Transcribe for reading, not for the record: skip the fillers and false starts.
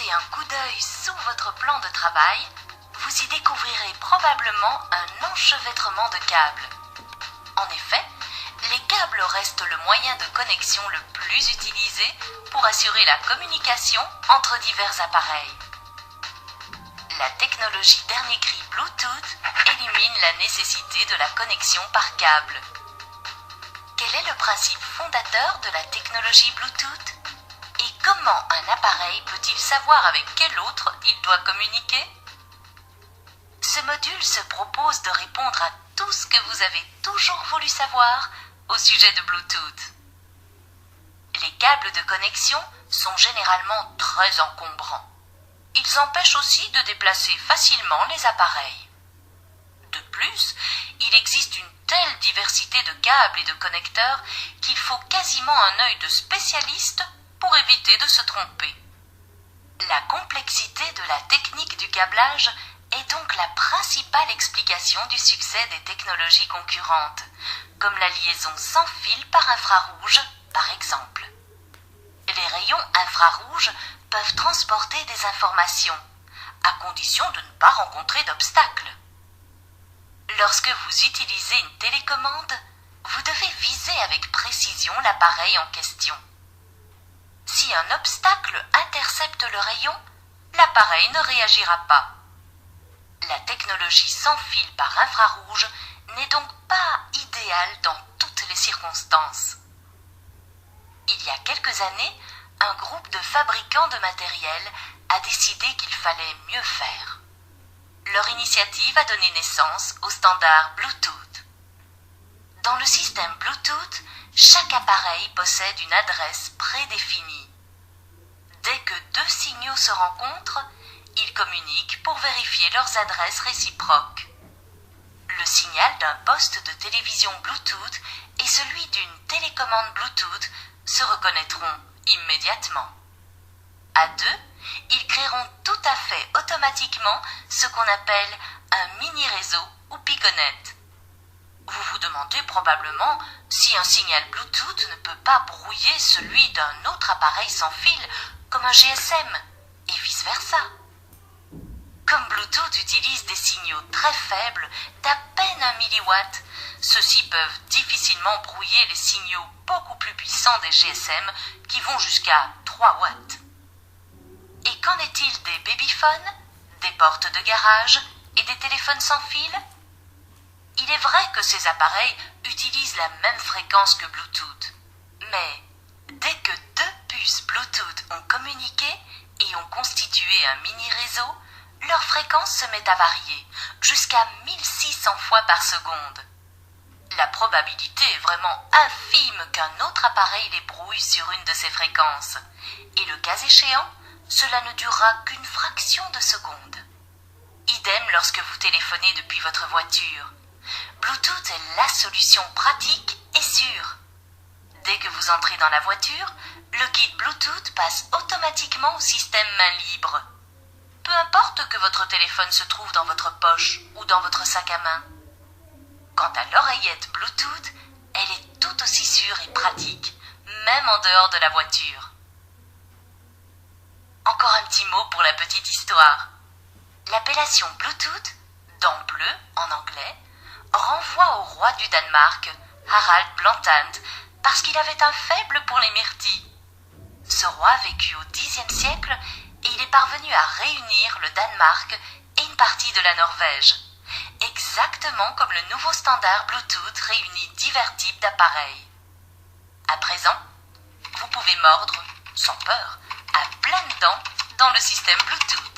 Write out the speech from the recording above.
jetez un coup d'œil sous votre plan de travail, vous y découvrirez probablement un enchevêtrement de câbles. En effet, les câbles restent le moyen de connexion le plus utilisé pour assurer la communication entre divers appareils. La technologie dernier cri Bluetooth élimine la nécessité de la connexion par câble. Quel est le principe fondateur de la technologie Bluetooth? Et comment un appareil peut-il savoir avec quel autre il doit communiquer? Ce module se propose de répondre à tout ce que vous avez toujours voulu savoir au sujet de Bluetooth. Les câbles de connexion sont généralement très encombrants. Ils empêchent aussi de déplacer facilement les appareils. De plus, il existe une telle diversité de câbles et de connecteurs qu'il faut quasiment un œil de spécialiste pour éviter de se tromper. La complexité de la technique du câblage est donc la principale explication du succès des technologies concurrentes, comme la liaison sans fil par infrarouge, par exemple. Les rayons infrarouges peuvent transporter des informations, à condition de ne pas rencontrer d'obstacles. Lorsque vous utilisez une télécommande, vous devez viser avec précision l'appareil en question. Si un obstacle intercepte le rayon, l'appareil ne réagira pas. La technologie sans fil par infrarouge n'est donc pas idéale dans toutes les circonstances. Il y a quelques années, un groupe de fabricants de matériel a décidé qu'il fallait mieux faire. Leur initiative a donné naissance au standard Bluetooth. Dans le système Bluetooth, chaque appareil possède une adresse prédéfinie. Dès que deux signaux se rencontrent, ils communiquent pour vérifier leurs adresses réciproques. Le signal d'un poste de télévision Bluetooth et celui d'une télécommande Bluetooth se reconnaîtront immédiatement. À deux, ils créeront tout à fait automatiquement ce qu'on appelle un mini-réseau ou piconet. Vous vous demandez probablement si un signal Bluetooth ne peut pas brouiller celui d'un autre appareil sans fil, comme un GSM, et vice-versa. Comme Bluetooth utilise des signaux très faibles, d'à peine 1 milliwatt, ceux-ci peuvent difficilement brouiller les signaux beaucoup plus puissants des GSM qui vont jusqu'à 3 watts. Et qu'en est-il des babyphones, des portes de garage et des téléphones sans fil? Il est vrai que ces appareils utilisent la même fréquence que Bluetooth. Mais dès que deux puces Bluetooth ont communiqué et ont constitué un mini-réseau, leur fréquence se met à varier, jusqu'à 1600 fois par seconde. La probabilité est vraiment infime qu'un autre appareil les brouille sur une de ces fréquences, et le cas échéant, cela ne durera qu'une fraction de seconde. Idem lorsque vous téléphonez depuis votre voiture. Bluetooth est la solution pratique et sûre. Dès que vous entrez dans la voiture, le kit Bluetooth passe automatiquement au système main libre. Peu importe que votre téléphone se trouve dans votre poche ou dans votre sac à main. Quant à l'oreillette Bluetooth, elle est tout aussi sûre et pratique, même en dehors de la voiture. Encore un petit mot pour la petite histoire. L'appellation Bluetooth, dent bleu en anglais, renvoie au roi du Danemark, Harald Blantant, parce qu'il avait un faible pour les myrtilles. Ce roi vécut au Xe siècle et il est parvenu à réunir le Danemark et une partie de la Norvège, exactement comme le nouveau standard Bluetooth réunit divers types d'appareils. À présent, vous pouvez mordre, sans peur, à pleines dents dans le système Bluetooth.